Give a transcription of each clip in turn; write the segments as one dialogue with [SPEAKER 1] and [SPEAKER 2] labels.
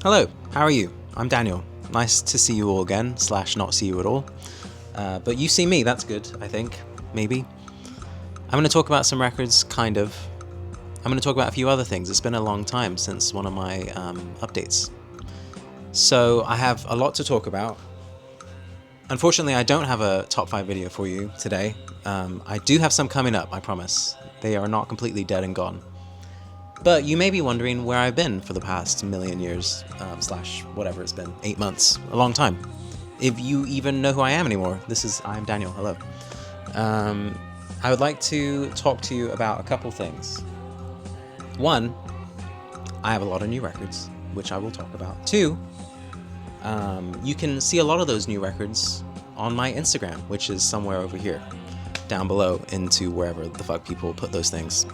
[SPEAKER 1] Hello, how are you? I'm Daniel. Nice to see you all again, / not see you at all. But you see me, that's good, I think. Maybe. I'm going to talk about some records, kind of. I'm going to talk about a few other things. It's been a long time since one of my updates. So I have a lot to talk about. Unfortunately, I don't have a top 5 video for you today. I do have some coming up, I promise. They are not completely dead and gone. But you may be wondering where I've been for the past million years, / whatever it's been, 8 months, a long time. If you even know who I am anymore, I'm Daniel, hello. I would like to talk to you about a couple things. One, I have a lot of new records, which I will talk about. Two, you can see a lot of those new records on my Instagram, which is somewhere over here, down below, into wherever the fuck people put those things.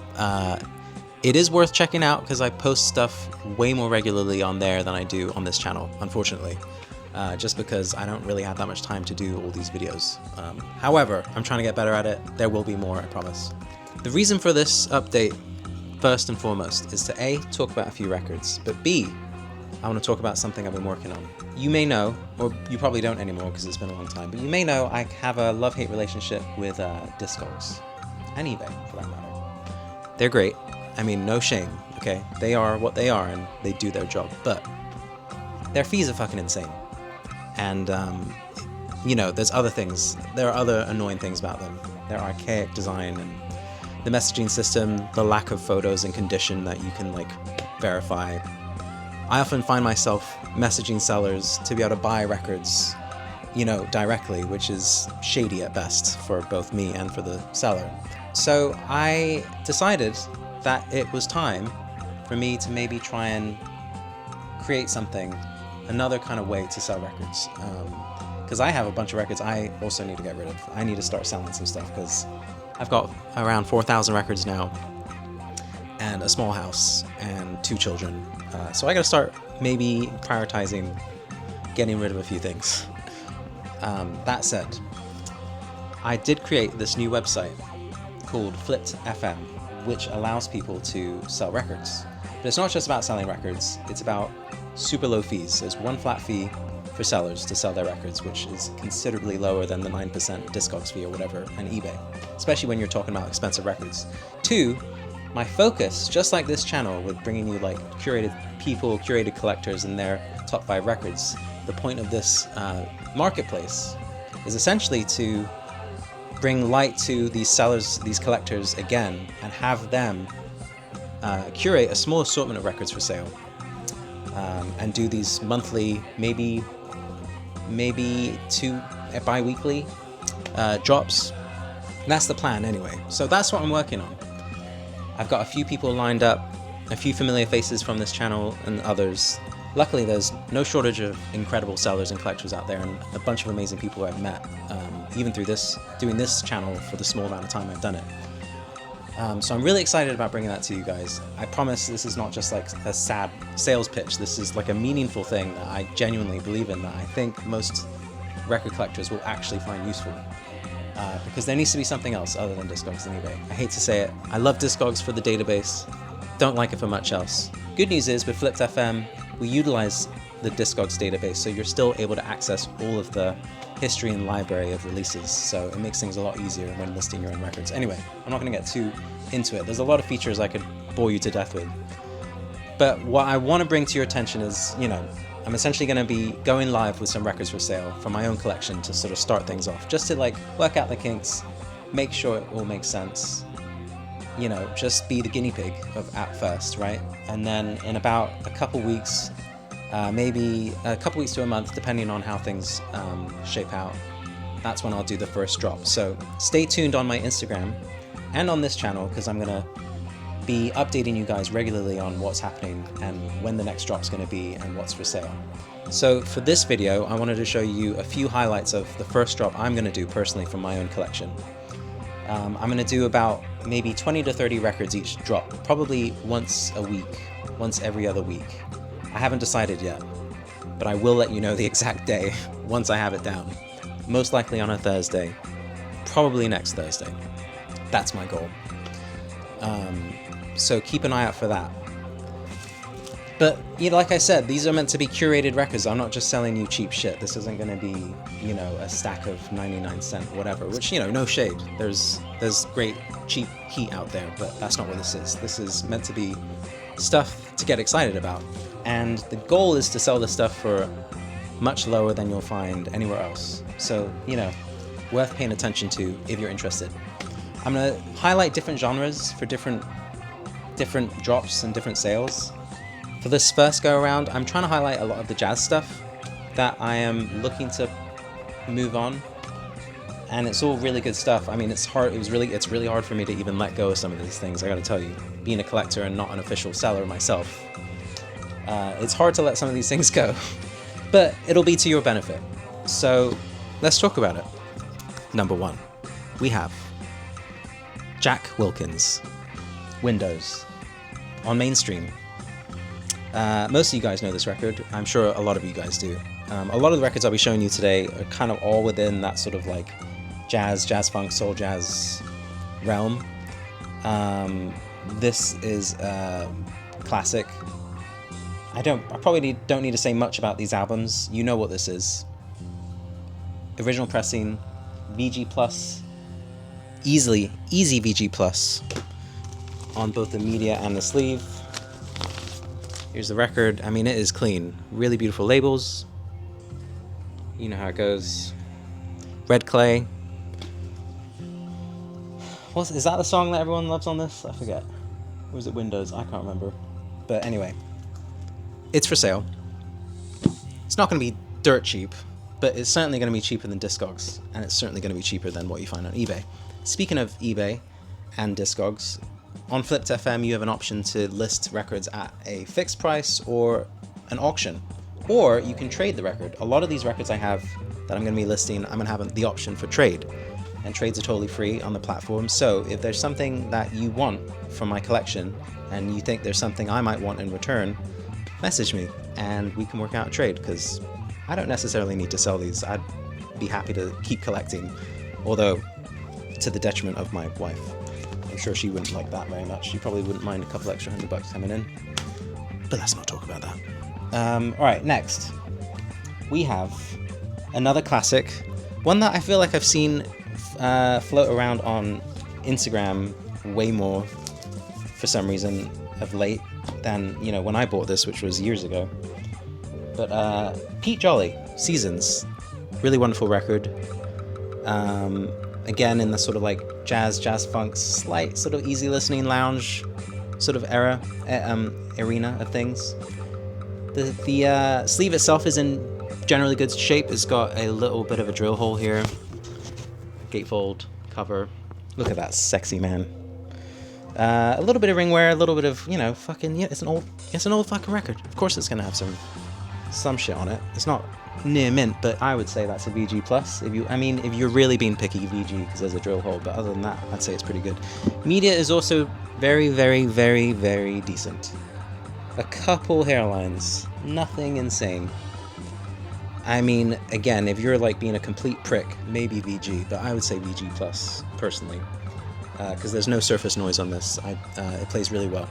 [SPEAKER 1] It is worth checking out because I post stuff way more regularly on there than I do on this channel, unfortunately. Just because I don't really have that much time to do all these videos. However, I'm trying to get better at it. There will be more, I promise. The reason for this update, first and foremost, is to A, talk about a few records, but B, I want to talk about something I've been working on. You may know, or you probably don't anymore because it's been a long time, but you may know I have a love-hate relationship with Discogs, and eBay, for that matter. They're great. I mean, no shame, okay? They are what they are, and they do their job, but their fees are fucking insane. And, there's other things. There are other annoying things about them. Their archaic design and the messaging system, the lack of photos and condition that you can, verify. I often find myself messaging sellers to be able to buy records, directly, which is shady at best for both me and for the seller. So I decided that it was time for me to maybe try and create something, another kind of way to sell records. Because I have a bunch of records I also need to get rid of. I need to start selling some stuff because I've got around 4,000 records now and a small house and 2 children. So I gotta start maybe prioritizing getting rid of a few things. That said, I did create this new website called Flipped FM, which allows people to sell records. But it's not just about selling records, it's about super low fees. There's one flat fee for sellers to sell their records, which is considerably lower than the 9% Discogs fee or whatever on eBay, especially when you're talking about expensive records. 2, my focus, just like this channel, with bringing you curated people, curated collectors and their top 5 records, the point of this marketplace is essentially to bring light to these sellers, these collectors again, and have them curate a small assortment of records for sale, and do these monthly, maybe 2 bi-weekly drops. And that's the plan anyway. So that's what I'm working on. I've got a few people lined up, a few familiar faces from this channel and others. Luckily, there's no shortage of incredible sellers and collectors out there, and a bunch of amazing people I've met, even through doing this channel for the small amount of time I've done it. So I'm really excited about bringing that to you guys. I promise this is not just a sad sales pitch. This is a meaningful thing that I genuinely believe in, that I think most record collectors will actually find useful. Because there needs to be something else other than Discogs and eBay. I hate to say it. I love Discogs for the database. Don't like it for much else. Good news is with Flipped FM, we utilize the Discogs database, so you're still able to access all of the history and library of releases, so it makes things a lot easier when listing your own records. Anyway, I'm not going to get too into it. There's a lot of features I could bore you to death with. But what I want to bring to your attention is, I'm essentially going to be going live with some records for sale from my own collection to sort of start things off, just to work out the kinks, make sure it all makes sense. Just be the guinea pig at first, right? And then in about a couple weeks, maybe a couple weeks to a month, depending on how things shape out, that's when I'll do the first drop. So stay tuned on my Instagram and on this channel, because I'm going to be updating you guys regularly on what's happening and when the next drop's going to be and what's for sale. So for this video, I wanted to show you a few highlights of the first drop I'm going to do personally from my own collection. I'm going to do about maybe 20 to 30 records each drop, probably once a week, once every other week. I haven't decided yet, but I will let you know the exact day once I have it down. Most likely on a Thursday, probably next Thursday. That's my goal. So keep an eye out for that. But like I said, these are meant to be curated records. I'm not just selling you cheap shit. This isn't going to be, a stack of 99-cent whatever, which, no shade. There's great cheap heat out there, but that's not what this is. This is meant to be stuff to get excited about. And the goal is to sell this stuff for much lower than you'll find anywhere else. So, worth paying attention to if you're interested. I'm going to highlight different genres for different drops and different sales. For this first go around, I'm trying to highlight a lot of the jazz stuff that I am looking to move on, and it's all really good stuff. I mean, it's hard. It's really hard for me to even let go of some of these things. I got to tell you, being a collector and not an official seller myself, it's hard to let some of these things go, but it'll be to your benefit. So let's talk about it. Number 1, we have Jack Wilkins, Windows, on Mainstream. Most of you guys know this record. I'm sure a lot of you guys do. A lot of the records I'll be showing you today are kind of all within that sort of like jazz funk, soul jazz realm. This is a classic. I probably don't need to say much about these albums. You know what this is. Original pressing, VG Plus, easy VG Plus on both the media and the sleeve. Here's the record. I mean, it is clean. Really beautiful labels. You know how it goes. Red Clay. Is that the song that everyone loves on this? I forget. Or was it Windows? I can't remember. But anyway, it's for sale. It's not going to be dirt cheap, but it's certainly going to be cheaper than Discogs, and it's certainly going to be cheaper than what you find on eBay. Speaking of eBay and Discogs, on Flipped FM, you have an option to list records at a fixed price or an auction, or you can trade the record. A lot of these records I have that I'm going to be listing, I'm going to have the option for trade, and trades are totally free on the platform. So if there's something that you want from my collection and you think there's something I might want in return, message me and we can work out a trade, because I don't necessarily need to sell these. I'd be happy to keep collecting, although to the detriment of my wife. I'm sure she wouldn't like that very much. She probably wouldn't mind a couple extra $100 coming in. But let's not talk about that. Alright, next. We have another classic. One that I feel like I've seen float around on Instagram way more for some reason of late than, when I bought this, which was years ago. But Pete Jolly, Seasons. Really wonderful record. Again, in the sort of like jazz funk, slight sort of easy listening lounge sort of arena of things. The sleeve itself is in generally good shape. It's got a little bit of a drill hole here. Gatefold cover. Look at that sexy man. A little bit of ringware, a little bit of, it's an old fucking record. Of course it's gonna have some shit on it. It's not near mint, but I would say that's a VG plus. If you're really being picky, VG, because there's a drill hole. But other than that, I'd say it's pretty good. Media is also very, very, very, very decent. A couple hairlines, nothing insane. I mean, again, if you're like being a complete prick, maybe VG, but I would say VG plus personally, because there's no surface noise on this. It plays really well.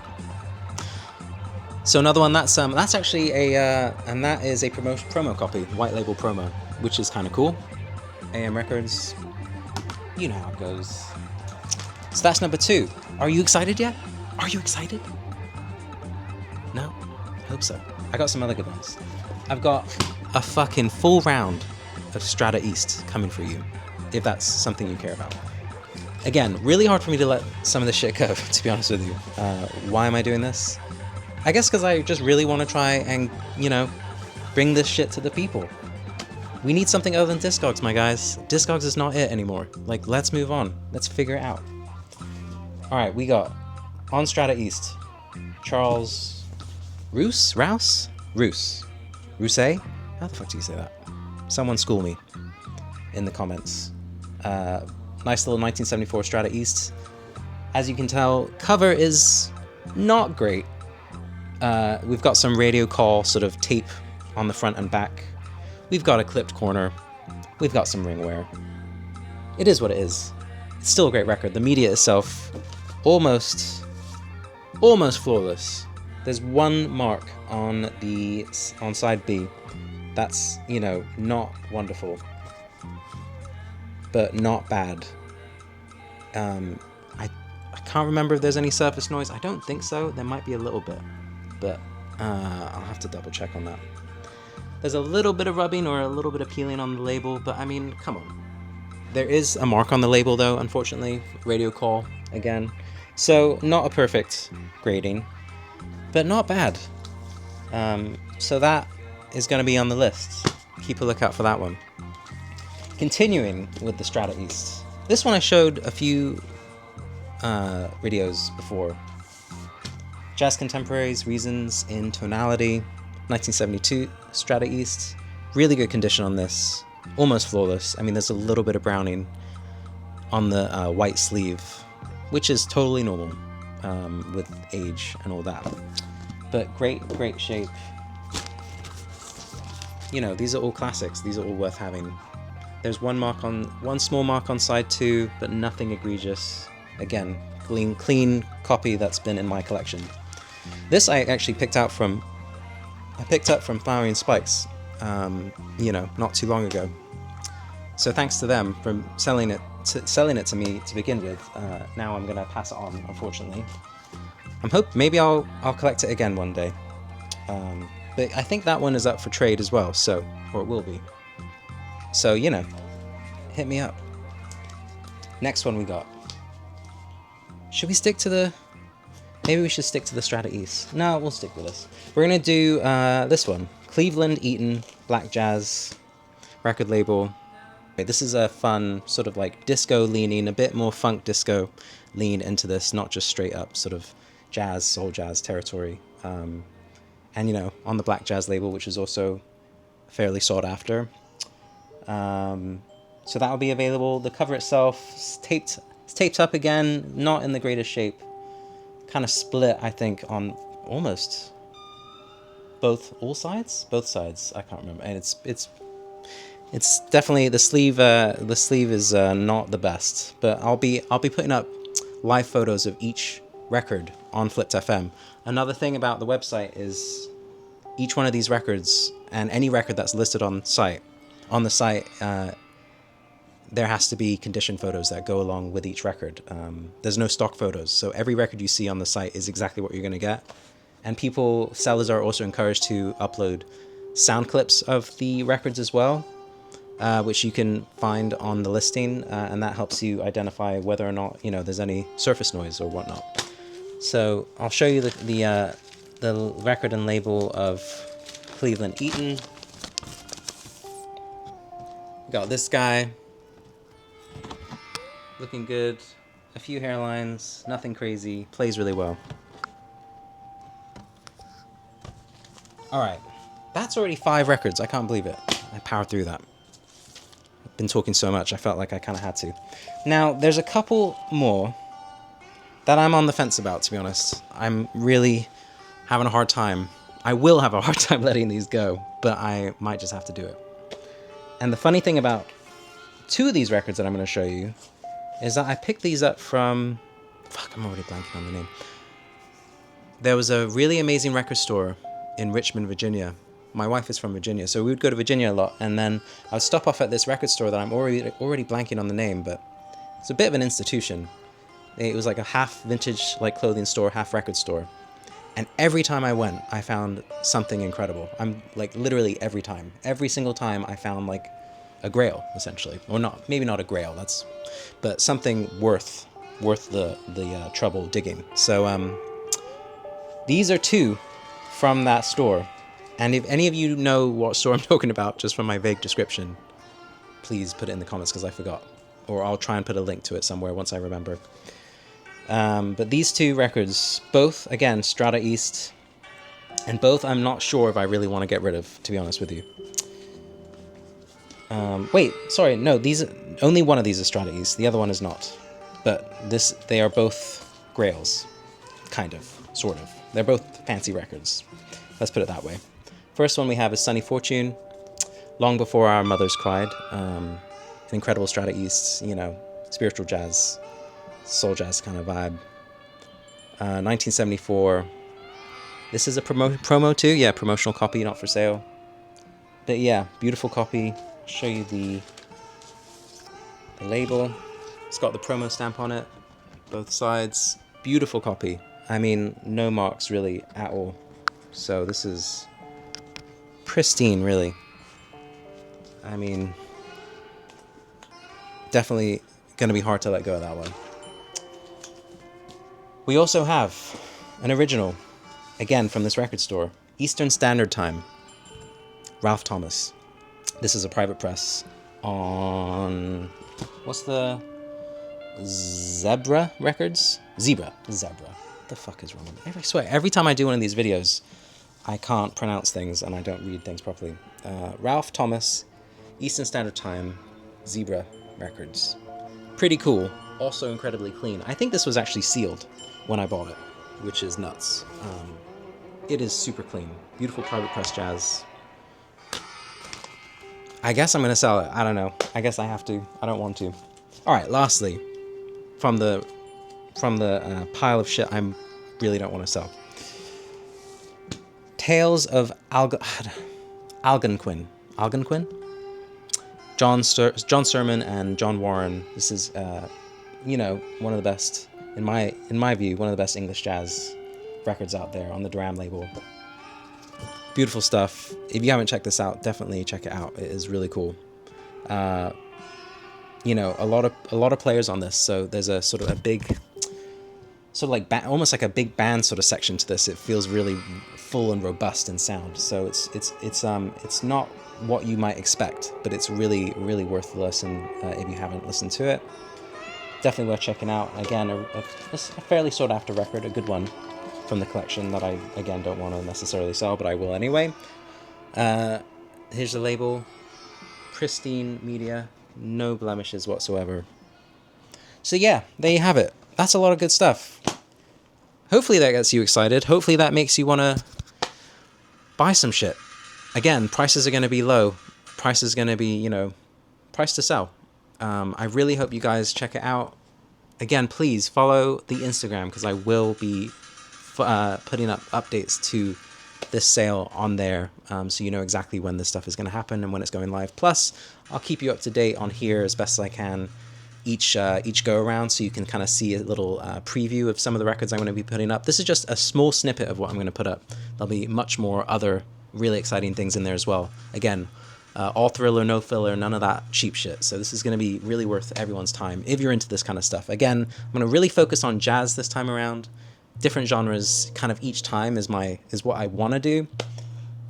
[SPEAKER 1] So another one that's actually and that is a promo copy, white label promo, which is kind of cool. AM Records, you know how it goes. So that's number 2. Are you excited yet? Are you excited? No? I hope so. I got some other good ones. I've got a fucking full round of Strata East coming for you, if that's something you care about. Again, really hard for me to let some of this shit go, to be honest with you. Why am I doing this? I guess because I just really want to try and, bring this shit to the people. We need something other than Discogs, my guys. Discogs is not it anymore. Like, let's move on. Let's figure it out. Alright, we got, on Strata East, Charles Rouse? Rouse? Rousset? How the fuck do you say that? Someone school me in the comments. Nice little 1974 Strata East. As you can tell, cover is not great. We've got some radio call sort of tape on the front and back. We've got a clipped corner. We've got some ringware. It is what it is. It's still a great record. The media itself, almost flawless. There's one mark on side B. That's, you know, not wonderful, but not bad. I can't remember if there's any surface noise. I don't think so. There might be a little bit, but I'll have to double check on that. There's a little bit of rubbing or a little bit of peeling on the label, but I mean, come on. There is a mark on the label though, unfortunately. Radio call again. So not a perfect grading, but not bad. So that is going to be on the list. Keep a lookout for that one. Continuing with the Strata East. This one I showed a few videos before. Jazz Contemporaries, Reasons in Tonality, 1972 Strata East. Really good condition on this. Almost flawless. I mean, there's a little bit of browning on the white sleeve, which is totally normal with age and all that. But great shape. You know, these are all classics. These are all worth having. There's one small mark on side 2, but nothing egregious. Again, clean copy that's been in my collection. This I actually picked up from Flowering Spikes, you know, not too long ago. So thanks to them for selling it to me to begin with. Now I'm gonna pass it on, unfortunately. Maybe I'll collect it again one day. But I think that one is up for trade as well, or it will be. So, you know, hit me up. Next one we got. Should we stick to the... Maybe we should stick to the Strata East. No, we'll stick with this. We're going to do this one. Cleveland Eaton Black Jazz record label. This is a fun, sort of like disco leaning, a bit more funk disco lean into this, not just straight up sort of jazz, soul jazz territory. And, you know, on the Black Jazz label, which is also fairly sought after. So that will be available. The cover itself is taped up again, not in the greatest shape. Kind of split, I think, on almost both sides. I can't remember, and it's definitely the sleeve. The sleeve is not the best, but I'll be putting up live photos of each record on Flipped FM. Another thing about the website is each one of these records and any record that's listed on the site, there has to be condition photos that go along with each record. There's no stock photos, so every record you see on the site is exactly what you're going to get. And sellers are also encouraged to upload sound clips of the records as well, which you can find on the listing, and that helps you identify whether or not, you know, there's any surface noise or whatnot. So I'll show you the record and label of Cleveland Eaton. Got this guy. Looking good. A few hairlines, nothing crazy. Plays really well. Alright. That's already 5 records. I can't believe it. I powered through that. I've been talking so much, I felt like I kind of had to. Now, there's a couple more that I'm on the fence about, to be honest. I'm really having a hard time. I will have a hard time letting these go, but I might just have to do it. And the funny thing about 2 of these records that I'm going to show you is that I picked these up from... Fuck, I'm already blanking on the name. There was a really amazing record store in Richmond, Virginia. My wife is from Virginia, so we would go to Virginia a lot, and then I would stop off at this record store that I'm already blanking on the name, but it's a bit of an institution. It was like a half vintage like clothing store, half record store. And every time I went, I found something incredible. I'm like literally every time. Every single time I found like a Grail, essentially. Or not, maybe not a Grail, but something worth the trouble digging. So these are 2 from that store. And if any of you know what store I'm talking about, just from my vague description, please put it in the comments because I forgot. Or I'll try and put a link to it somewhere once I remember. But these 2 records, both, again, Strata East, and both I'm not sure if I really want to get rid of, to be honest with you. Wait, sorry, no, only one of these is Strata East, the other one is not. But they are both Grails, kind of, sort of. They're both fancy records. Let's put it that way. First one we have is Sunny Fortune, Long Before Our Mothers Cried. An incredible Strata East, you know, spiritual jazz, soul jazz kind of vibe. 1974. This is a promo too. Yeah, promotional copy, not for sale. But yeah, beautiful copy. I'll show you the label. It's got the promo stamp on it, both sides. Beautiful copy. I mean, no marks really at all. So this is pristine, really. I mean, definitely going to be hard to let go of that one. We also have an original, again from this record store, Eastern Standard Time, Ralph Thomas. This is a private press on, what's the, Zebra Records? Zebra. What the fuck is wrong with me? I swear, every time I do one of these videos, I can't pronounce things and I don't read things properly. Ralph Thomas, Eastern Standard Time, Zebra Records. Pretty cool. Also incredibly clean. I think this was actually sealed when I bought it, which is nuts. It is super clean. Beautiful private press jazz. I guess I'm going to sell it. I don't know. I guess I have to. I don't want to. All right, lastly, from the pile of shit I really don't want to sell. Tales of Algonquin. John Sermon and John Warren. This is, one of the best, in my view, one of the best English jazz records out there on the Dram label. Beautiful stuff. If you haven't checked this out, definitely check it out. It is really cool. A lot of players on this. So there's a sort of a big, sort of like almost like a big band sort of section to this. It feels really full and robust in sound. So it's not what you might expect, but it's really, really worth the listen if you haven't listened to it. Definitely worth checking out. Again, a fairly sought after record, a good one from the collection that I, again, don't want to necessarily sell, but I will anyway. Here's the label. Pristine media, no blemishes whatsoever. So yeah, there you have it. That's a lot of good stuff. Hopefully that gets you excited. Hopefully that makes you want to buy some shit. Again, prices are going to be low. Price is going to be, price to sell. I really hope you guys check it out. Again, please follow the Instagram because I will be putting up updates to this sale on there, so you know exactly when this stuff is going to happen and when it's going live. Plus, I'll keep you up to date on here as best as I can each go around, so you can kind of see a little preview of some of the records I'm going to be putting up. This is just a small snippet of what I'm going to put up. There'll be much more other really exciting things in there as well. Again, all thriller, no filler, none of that cheap shit. So this is going to be really worth everyone's time if you're into this kind of stuff. Again, I'm going to really focus on jazz this time around. Different genres kind of each time is what I want to do,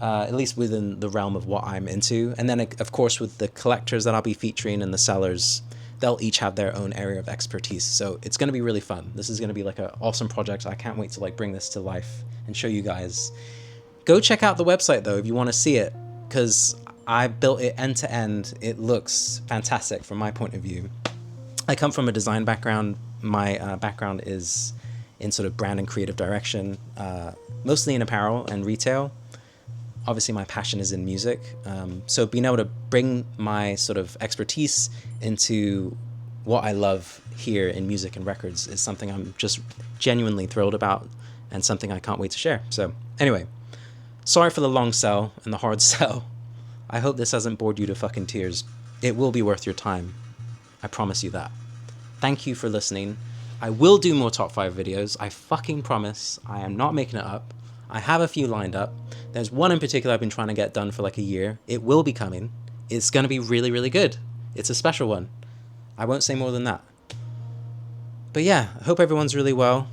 [SPEAKER 1] at least within the realm of what I'm into. And then, of course, with the collectors that I'll be featuring and the sellers, they'll each have their own area of expertise. So it's going to be really fun. This is going to be like an awesome project. I can't wait to bring this to life and show you guys. Go check out the website, though, if you want to see it, because I built it end to end. It looks fantastic from my point of view. I come from a design background. My background is in sort of brand and creative direction, mostly in apparel and retail. Obviously, my passion is in music. So being able to bring my sort of expertise into what I love here in music and records is something I'm just genuinely thrilled about and something I can't wait to share. So anyway, sorry for the long sell and the hard sell. I hope this hasn't bored you to fucking tears. It will be worth your time. I promise you that. Thank you for listening. I will do more top 5 videos. I fucking promise. I am not making it up. I have a few lined up. There's one in particular I've been trying to get done for a year. It will be coming. It's going to be really, really good. It's a special one. I won't say more than that. But yeah, I hope everyone's really well.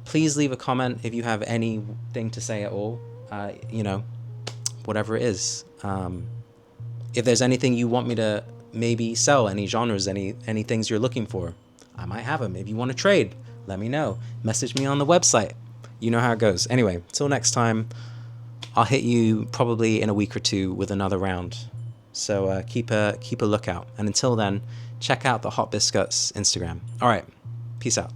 [SPEAKER 1] Please leave a comment if you have anything to say at all. Whatever it is. If there's anything you want me to maybe sell, any genres, any things you're looking for, I might have them. If you want to trade, let me know. Message me on the website. You know how it goes. Anyway, till next time, I'll hit you probably in a week or two with another round. So keep a lookout. And until then, check out the Hot Biscuits Instagram. All right, peace out.